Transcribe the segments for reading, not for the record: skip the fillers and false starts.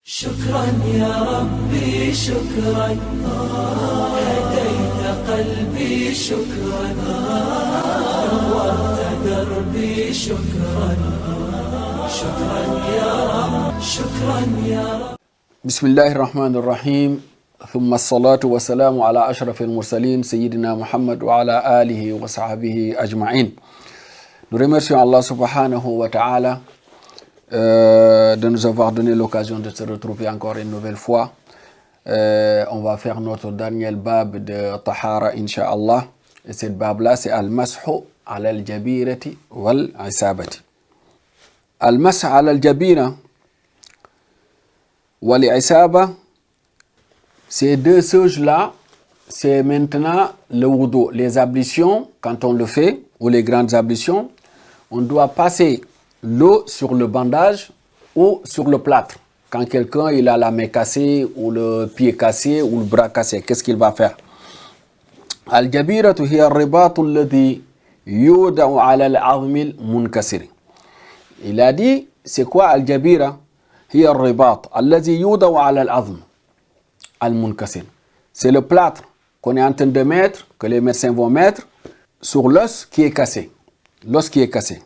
شكرا يا ربي شكرا هديت قلبي شكرا نورت دربي شكرا شكرا يا رب شكرا يا رب. بسم الله الرحمن الرحيم ثم الصلاة والسلام على أشرف المرسلين سيدنا محمد وعلى آله وصحبه أجمعين. Nous remercions Allah subhanahu wa ta'ala de nous avoir donné l'occasion de se retrouver encore une nouvelle fois. On va faire notre dernier bab de Tahara, Inch'Allah. Et cette bab-là, c'est Al-Mashu ala al-Jabirati wal-Isabati. Al-Mashu ala al-Jabira wal-Isaba, ces deux choses-là, c'est maintenant le wudu. Les ablutions, quand on le fait, ou les grandes ablutions, on doit passer l'eau sur le bandage ou sur le plâtre. Quand quelqu'un il a la main cassée ou le pied cassé ou le bras cassé, qu'est-ce qu'il va faire? Al-Jabiratu hiya ar-ribatu alladhi yuda'u 'ala al-'azmi al-munkasir. Il a dit, c'est quoi Al-Jabira? Hiya ar-ribat alladhi yuda'u 'ala al-'azm al-munkasir. C'est le plâtre qu'on est en train de mettre, que les médecins vont mettre sur l'os qui est cassé. L'os qui est cassé.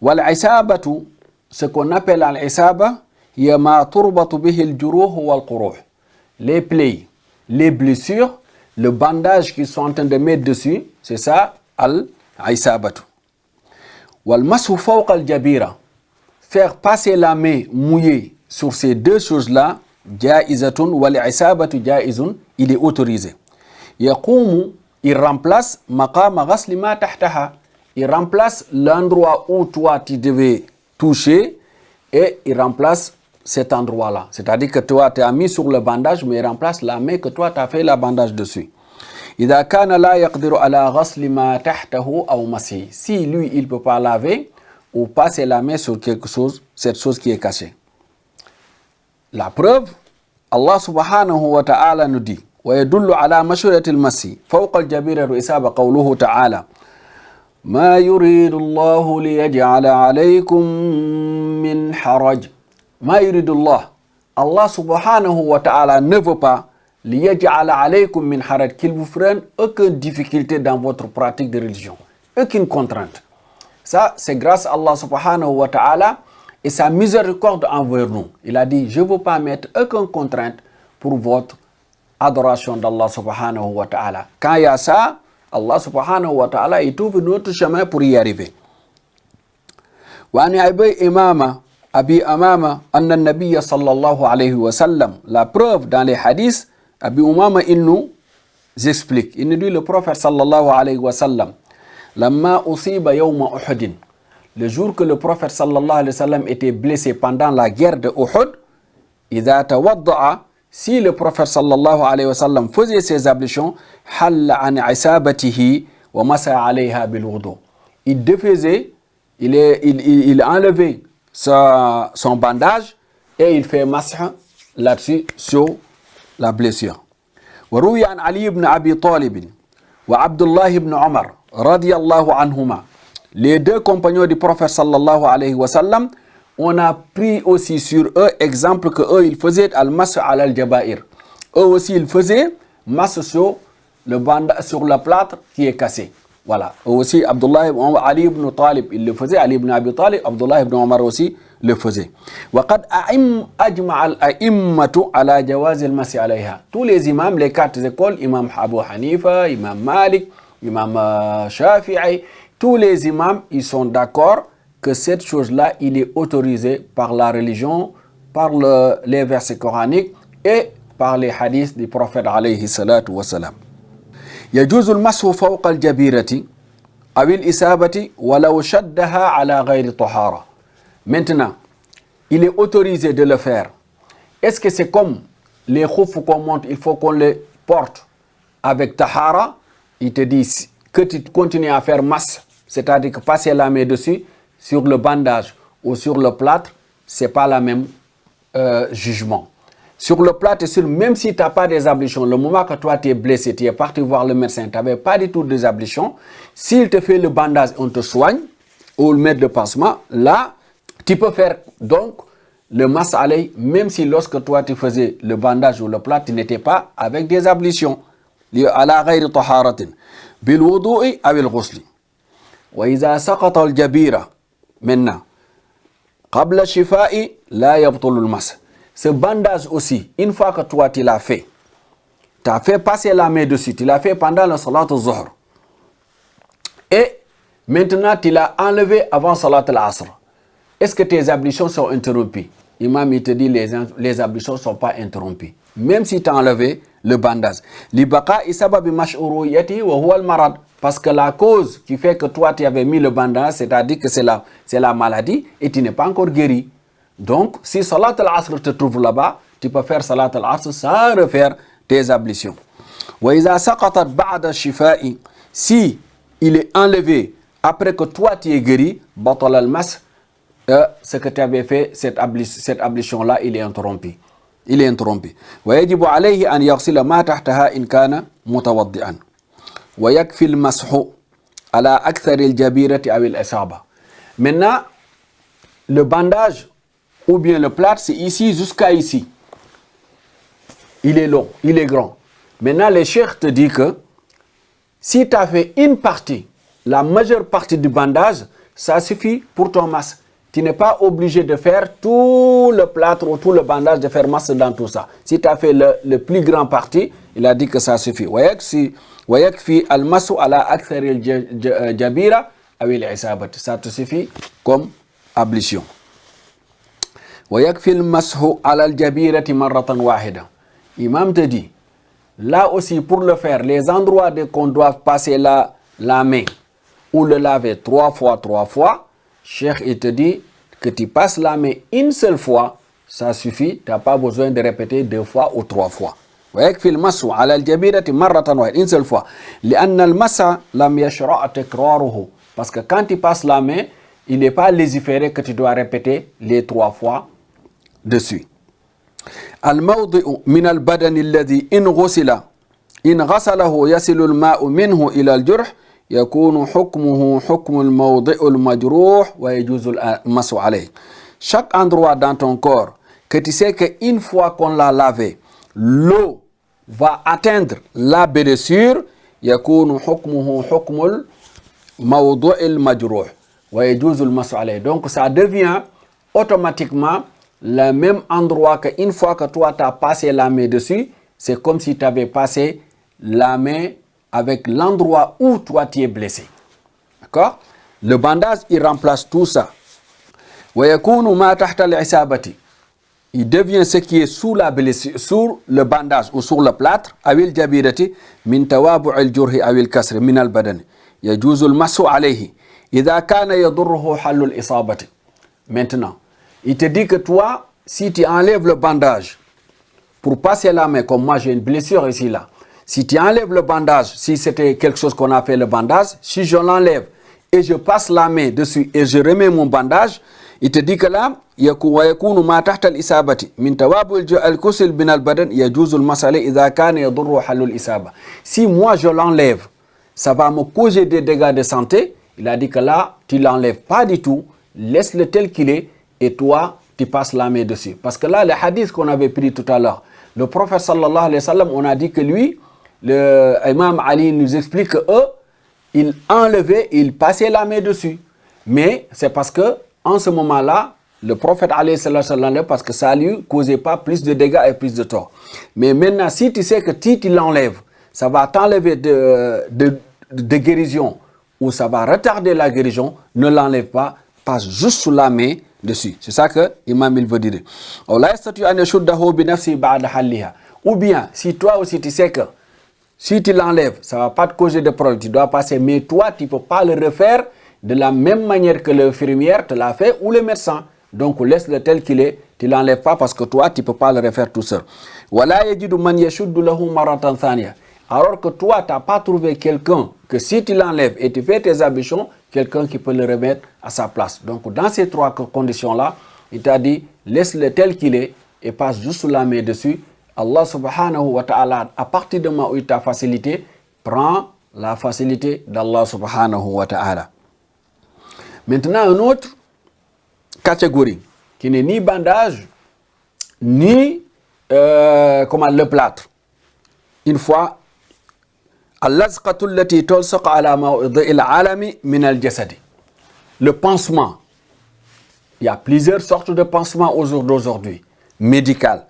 Wal-isabatu, ce qu'on appelle al-isaba, hiya ma turbatu bihi al-juruh wal-quruh. Les plaies, les blessures, le bandage qu'ils sont en train de mettre dessus, c'est ça al-isabatu. Wal-mashu fawqa al-jabira, faire passer la main mouillée sur ces deux choses-là, jaizatun wal-isabatu jaizun, il est autorisé. Yaqumu, il remplace maqama ghasli ma tahtaha. Il remplace l'endroit où toi tu devais toucher et il remplace cet endroit-là. C'est-à-dire que toi tu as mis sur le bandage, mais il remplace la main que toi tu as fait la bandage dessus. إذا كان لا يقدر على غسل ما تحته أو مسحه. Si lui il ne peut pas laver ou passer la main sur quelque chose, cette chose qui est cachée. La preuve, Allah subhanahu wa ta'ala nous dit ويدل على مشروعية المسح فوق الجبيرة والإصابة قوله تعالى ما يريد الله ليجعل عليكم من حرج. ما يريد الله, Allah subhanahu wa ta'ala ne veut pas ليجعل عليكم من حرج, qu'il vous freine aucune difficulté dans votre pratique de religion, aucune contrainte. Ça, c'est grâce à Allah subhanahu wa ta'ala et sa miséricorde envers nous. Il a dit, je ne veux pas mettre aucune contrainte pour votre adoration d'Allah subhanahu wa ta'ala. Quand il y a ça, Allah subhanahu wa ta'ala, il trouve notre chemin pour y arriver. وعن أبي أمامة أن النبي صلى الله عليه وسلم, la preuve dans les hadiths, Abi Umama il nous explique, il nous dit le prophète sallallahu alayhi wa sallam, لما أصيب يوم أحد, le jour que le prophète sallallahu alayhi wa sallam était blessé pendant la guerre de Uhud, إذا توضأ, si le prophète sallallahu alayhi wa sallam faisait ses ablutions, halla an isabatihi wa masa alayha bil wudu. Il défaisait, il enlevait son bandage et il fait masah là-dessus sur la blessure. Wa ruwiya an Ali ibn Abi Talib wa Abdullah ibn Omar radiyallahu anhuma. Les deux compagnons du prophète sallallahu alayhi wa sallam, on a pris aussi sur eux exemple que eux ils faisaient al-mashu ala al-jabair. Eux aussi ils faisaient mashu sur le bandage, sur le plâtre qui est cassé. Voilà. Eux aussi Ali ibn Talib il le faisait, Ali ibn Abi Talib, Abdullah ibn Omar aussi le faisait. Wa qad ajma al-a'immatu ala jawaz al-mashu alayha. Tous les imams, les quatre écoles, imam Abu Hanifa, imam Malik, imam Shafi'i, tous les imams ils sont d'accord que cette chose-là, il est autorisé par la religion, par les versets coraniques et par les hadiths du prophète alayhi salatu wa salam. يجوز المسح فوق الجبيرة أو الإصابة ولو شدها على غير طهارة. Maintenant, il est autorisé de le faire. Est-ce que c'est comme les khoufs qu'on monte, il faut qu'on les porte avec tahara? Il te dit que tu continues à faire masse, c'est-à-dire que passer la main dessus, sur le bandage ou sur le plâtre, ce n'est pas le même jugement. Sur le plâtre, même si tu n'as pas des ablutions, le moment que toi tu es blessé, tu es parti voir le médecin, tu n'avais pas du tout des ablutions, s'il te fait le bandage, on te soigne, ou le met de pansement, là, tu peux faire donc le mas alayh, même si lorsque toi tu faisais le bandage ou le plat, tu n'étais pas avec des ablutions. Ala ghayri taharatin. Bil wudu'i aw al ghusli. Wa iza saqata al jabira. Maintenant, qabla shifa'i la yabtulu al mas. Ce bandage aussi, une fois que toi tu l'as fait, tu as fait passer la main dessus, tu l'as fait pendant le salat al-zuhr. Et maintenant tu l'as enlevé avant salat al-asr. Est-ce que tes ablutions sont interrompues? Imam il te dit les ablutions ne sont pas interrompues. Même si tu as enlevé le bandage. Parce que la cause qui fait que toi tu avais mis le bandage, c'est-à-dire que c'est la maladie et tu n'es pas encore guéri. Donc si salat al-asr te trouve là-bas, tu peux faire salat al-asr sans refaire tes ablutions. Si il est enlevé après que toi tu es guéri, batal al-mas, ce que tu avais fait, cette ablution-là, il est interrompu. Il est interrompu. ويجب عليه أن يغسل ما تحتها إن كان متوضئا. ويكفي المسح على أكثر الجبيرة أو الإصابة. Maintenant, le bandage ou bien le plâtre, c'est ici jusqu'à ici. Il est long, il est grand. Maintenant, les cheikhs te disent que si tu as fait une partie, la majeure partie du bandage, ça suffit pour ton mas. Tu n'es pas obligé de faire tout le plâtre ou tout le bandage, de faire masse dans tout ça. Si tu as fait le plus grand partie, il a dit que ça suffit. Ça te suffit comme ablution. Imam te dit, là aussi pour le faire, les endroits qu'on doit passer la main ou le laver 3 fois, Cheikh, il te dit que tu passes la main une seule fois, ça suffit, tu n'as pas besoin de répéter 2 fois ou 3 fois. ويكفي المسح على الجبيرة مرة واحدة, une seule fois. لأن المسح لم يشرع تكراره. Parce que quand tu passes la main, il n'est pas légiféré que tu dois répéter les 3 fois dessus. الموضع من البدن الذي إن غسله يصل الماء منه إلى الجرح يكون حكمه حكم الموضع المجروح ويجوز المسح عليه. Chaque endroit dans ton corps que tu sais qu'une fois qu'on l'a lavé, l'eau va atteindre la blessure, يكون حكمه حكم الموضع المجروح ويجوز المسح عليه. Donc ça devient automatiquement le même endroit qu'une fois que toi tu as passé la main dessus, c'est comme si tu avais passé la main avec l'endroit où toi tu es blessé. D'accord? Le bandage, il remplace tout ça. وَيَكُونُ مَا تَحْتَ الْعِسَابَةِ. Il devient ce qui est sous la blessure, sur le bandage ou sur le plâtre, أو الجبيرة من توابع الجرح أو الكسر من البدن يجوز المسح عليه إذا كان يضره حل الإصابة. Maintenant, il te dit que toi, si tu enlèves le bandage pour passer la main, comme moi j'ai une blessure ici là, si tu enlèves le bandage, si c'était quelque chose qu'on a fait le bandage, si je l'enlève et je passe la main dessus et je remets mon bandage, il te dit que là, ويكون ما تحت الإصابة من توابع الكسل من البدن يجوز المسح إذا كان يضر حل الإصابة. Si moi je l'enlève, ça va me causer des dégâts de santé. Il a dit que là, tu ne l'enlèves pas du tout, laisse-le tel qu'il est et toi, tu passes la main dessus. Parce que là, le hadith qu'on avait pris tout à l'heure, le prophète sallallahu alayhi wa sallam, on a dit que lui, le imam Ali nous explique que eux, ils enlevaient, ils passaient la main dessus. Mais c'est parce que en ce moment-là, le prophète alayhi sallam, parce que ça lui causait pas plus de dégâts et plus de tort. Mais maintenant, si tu sais que tu l'enlèves, ça va t'enlever de guérison ou ça va retarder la guérison, ne l'enlève pas, passe juste sous la main dessus. C'est ça que l'imam il veut dire. Ou bien, si toi aussi tu sais que si tu l'enlèves, ça ne va pas te causer de problème, tu dois passer, mais toi tu ne peux pas le refaire de la même manière que l'infirmière te l'a fait ou le médecin. Donc laisse-le tel qu'il est, tu ne l'enlèves pas parce que toi tu ne peux pas le refaire tout seul. Alors que toi tu n'as pas trouvé quelqu'un que si tu l'enlèves et tu fais tes ablutions, quelqu'un qui peut le remettre à sa place. Donc dans ces 3 conditions-là, il t'a dit laisse-le tel qu'il est et passe juste la main dessus. Allah subhanahu wa ta'ala, à partir du moment où il t'a facilité, prends la facilité d'Allah subhanahu wa ta'ala. Maintenant, une autre catégorie. qui n'est ni bandage, ni le plâtre. Une fois, le pansement. Il y a plusieurs sortes de pansements au jour d'aujourd'hui, médical.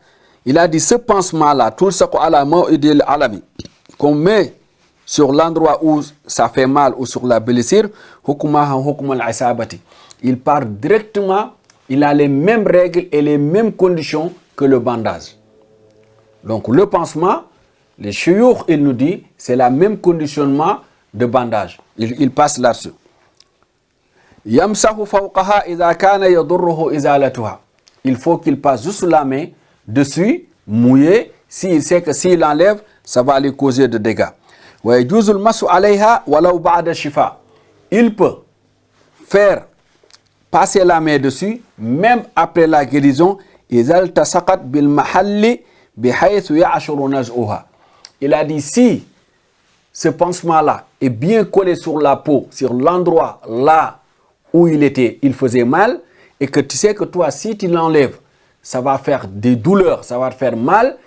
Il a dit ce pansement-là, qu'on met sur l'endroit où ça fait mal ou sur la blessure, il part directement, il a les mêmes règles et les mêmes conditions que le bandage. Donc le pansement, les chouyours, il nous dit, c'est le même conditionnement de bandage. Il passe là-dessus. Il faut qu'il passe juste la main dessus, mouillé. S'il sait que s'il enlève, ça va lui causer de dégâts. Il peut faire passer la main dessus, même après la guérison. Il a dit si ce pansement-là est bien collé sur la peau, sur l'endroit là où il faisait mal, et que tu sais que toi, si tu l'enlèves, ça va faire des douleurs, ça va te faire mal,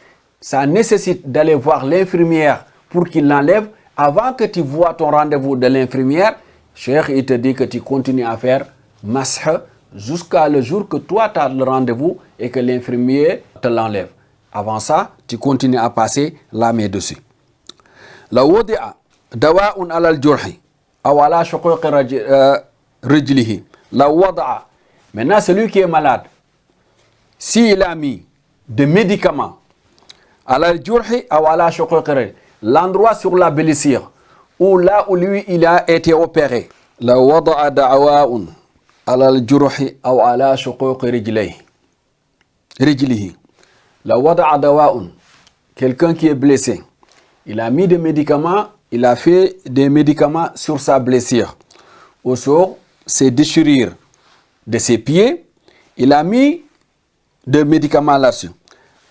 ça nécessite d'aller voir l'infirmière pour qu'il l'enlève. Avant que tu vois ton rendez-vous de l'infirmière, Cheikh, il te dit que tu continues à faire masih jusqu'à le jour que toi, tu as le rendez-vous et que l'infirmier te l'enlève. Avant ça, tu continues à passer la main dessus. La wadi'a dawa'un 'ala al-jurhi aw 'ala shuquq rijlihi. La wada'a. Maintenant, celui qui est malade, s'il a mis des médicaments, 'ala al-jurhi aw 'ala shuquq rijlihi, l'endroit sur la blessure ou là où lui il a été opéré. La wada'a dawa'un 'ala al-jurhi aw 'ala shuquq rijlihi. La wada'a dawa'un, quelqu'un qui est blessé, il a mis des médicaments, il a fait des médicaments sur sa blessure ou sur ses déchirures de ses pieds, il a mis des médicaments là-dessus.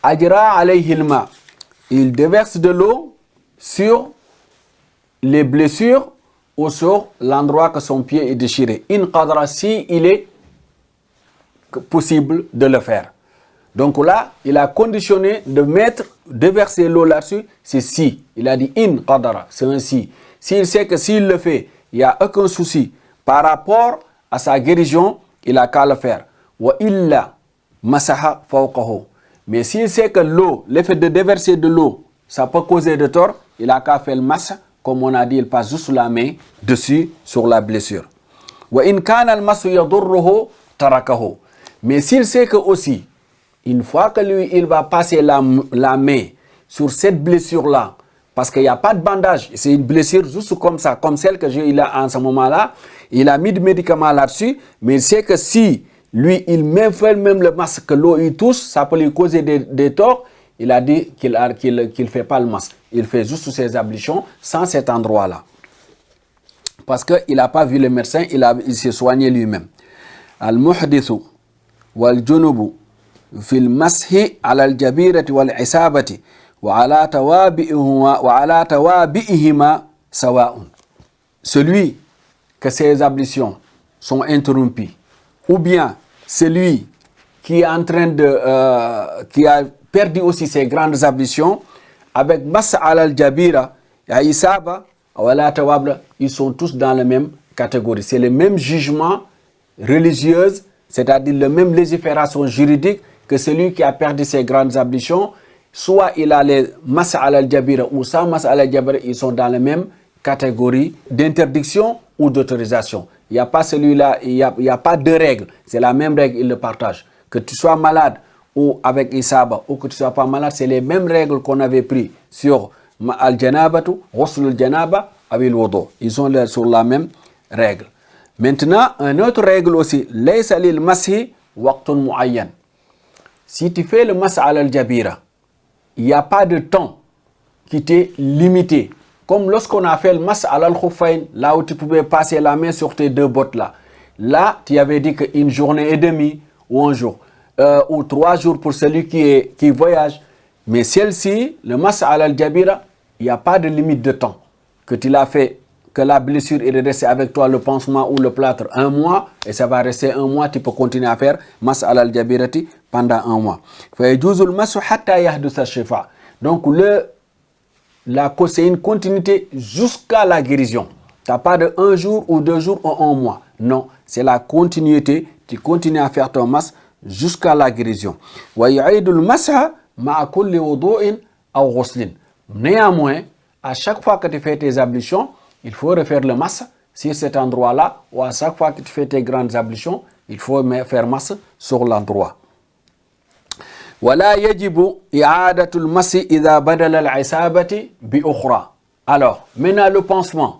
Ajra alayhi al-ma, il déverse de l'eau sur les blessures ou sur l'endroit que son pied est déchiré. In qadra, si il est possible de le faire. Donc là, il a conditionné de verser l'eau là-dessus, c'est si. Il a dit in qadara, c'est un si. S'il sait que s'il le fait, il n'y a aucun souci par rapport à sa guérison, il a qu'à le faire. Wa illa masaha fawqahu. Mais s'il sait que l'eau, l'effet de déverser de l'eau, ça peut causer de tort, il a qu'à faire le massa, comme on a dit, il passe juste la main dessus sur la blessure. Wa in kana al-masu yadurruhu tarakahu. Mais s'il sait que aussi, une fois que lui, il va passer la main sur cette blessure-là, parce qu'il n'y a pas de bandage, c'est une blessure juste comme ça, comme celle que j'ai là en ce moment-là, il a mis des médicaments là-dessus, mais il sait que si lui, il fait même le masque, que l'eau il touche, ça peut lui causer des torts, il a dit qu'il ne fait pas le masque. Il fait juste ses ablutions sans cet endroit-là. Parce qu'il n'a pas vu le médecin, il s'est soigné lui-même. Al-muhdithu wal-junubu في المسح على الجبيرة والعصابة وعلى توابئهما سواء. Celui que ses ablutions sont interrompues, ou bien celui qui est en train qui a perdu aussi ses grandes ablutions, avec mas al-jabira et isaba, ils sont tous dans la même catégorie. C'est le même jugement religieux, c'est-à-dire la même légifération juridique que celui qui a perdu ses grandes ablutions, soit il a les mas al-jabira ou sans mas al-jabira, ils sont dans la même catégorie d'interdiction ou d'autorisation. Il n'y a pas celui-là, il n'y a pas deux règles. C'est la même règle, il le partage. Que tu sois malade ou avec Isaba, ou que tu ne sois pas malade, c'est les mêmes règles qu'on avait prises sur al-janabatu, ghusl al-janaba, avec l'wudu. Ils sont sur la même règle. Maintenant, une autre règle aussi, laysa lil mashi waqtun muayyan. Si tu fais le mas al-jabira, il n'y a pas de temps qui t'est limité. Comme lorsqu'on a fait le mas al-khuffayn, là où tu pouvais passer la main sur tes deux bottes là. Là, tu avais dit qu'une journée et demie ou un jour, ou 3 jours pour celui qui voyage. Mais celle-ci, le mas al-jabira, il n'y a pas de limite de temps. Que tu l'as fait que la blessure est restée avec toi, le pansement ou le plâtre, 1 mois, et ça va rester 1 mois, tu peux continuer à faire mas al jabirati pendant 1 mois. Donc c'est une continuité jusqu'à la guérison. Tu n'as pas de 1 jour ou 2 jours ou 1 mois. Non, c'est la continuité. Tu continues à faire ton mas jusqu'à la guérison. Néanmoins, à chaque fois que tu fais tes ablutions, il faut refaire le mas sur cet endroit-là, ou à chaque fois que tu fais tes grandes ablutions, il faut faire mas sur l'endroit. Alors, maintenant le pansement.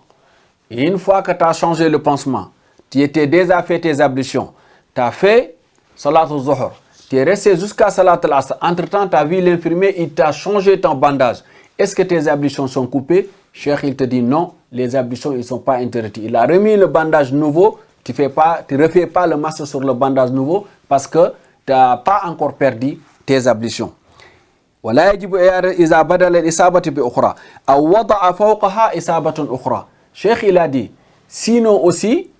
Une fois que tu as changé le pansement, tu étais déjà fait tes ablutions, tu as fait salat al-zuhr, tu es resté jusqu'à salat al-asr. Entre-temps, tu as vu l'infirmier, il t'a changé ton bandage. Est-ce que tes ablutions sont coupées? Cheikh, il te dit non, les ablutions ne sont pas interdites. Il a remis le bandage nouveau, tu ne refais pas le masque sur le bandage nouveau parce que tu n'as pas encore perdu tes ablutions. Cheikh, il a dit, sinon aussi,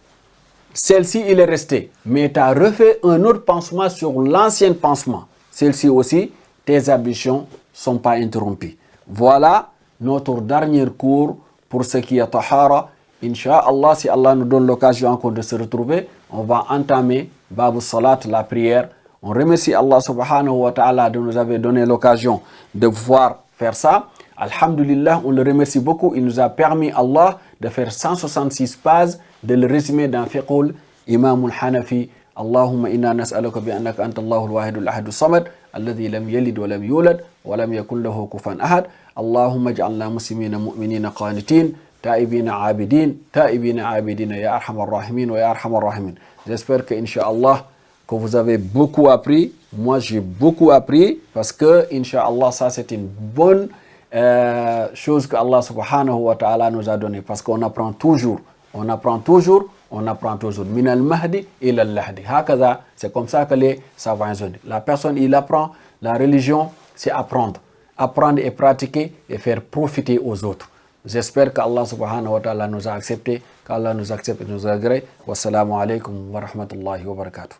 celle-ci, il est resté, mais tu as refait un autre pansement sur l'ancien pansement. Celle-ci aussi, tes ablutions ne sont pas interrompues. Voilà notre dernier cours pour ce qui est tahara. Inch'Allah, si Allah nous donne l'occasion encore de se retrouver, on va entamer Babu Salat, la prière. On remercie Allah subhanahu wa ta'ala de nous avoir donné l'occasion de pouvoir faire ça. Alhamdulillah, on le remercie beaucoup. Il nous a permis, Allah, de faire 166 pages, de le résumer dans Fiqhul Imam al-Hanafi. Allahumma inna nas'aluka bi annaka anta Allahu al-wahid al-ahad as-samad alladhi lam yalid wa lam yulad wa lam yakul lahu kufuwan ahad. Allahumma ij'alna muslimina mu'minina qanitin ta'ibina 'abidin ta'ibina 'abidina ya arhamar rahimin wa ya arhamar rahimin. J'espère que Inch'Allah que vous avez beaucoup appris. Moi, j'ai beaucoup appris parce que Inch'Allah, ça c'est une bonne chose que Allah subhanahu wa ta'ala nous a donné, parce qu'on apprend toujours, on apprend toujours, on apprend toujours. Min al-mahdi ila al-lahdi. Hakada, c'est comme ça que les savants ont dit. La personne, il apprend, la religion, c'est apprendre. Apprendre et pratiquer et faire profiter aux autres. J'espère qu'Allah subhanahu wa ta'ala nous a accepté, qu'Allah nous accepte et nous agrée. Wassalamu alaikum wa rahmatullahi wa barakatuh.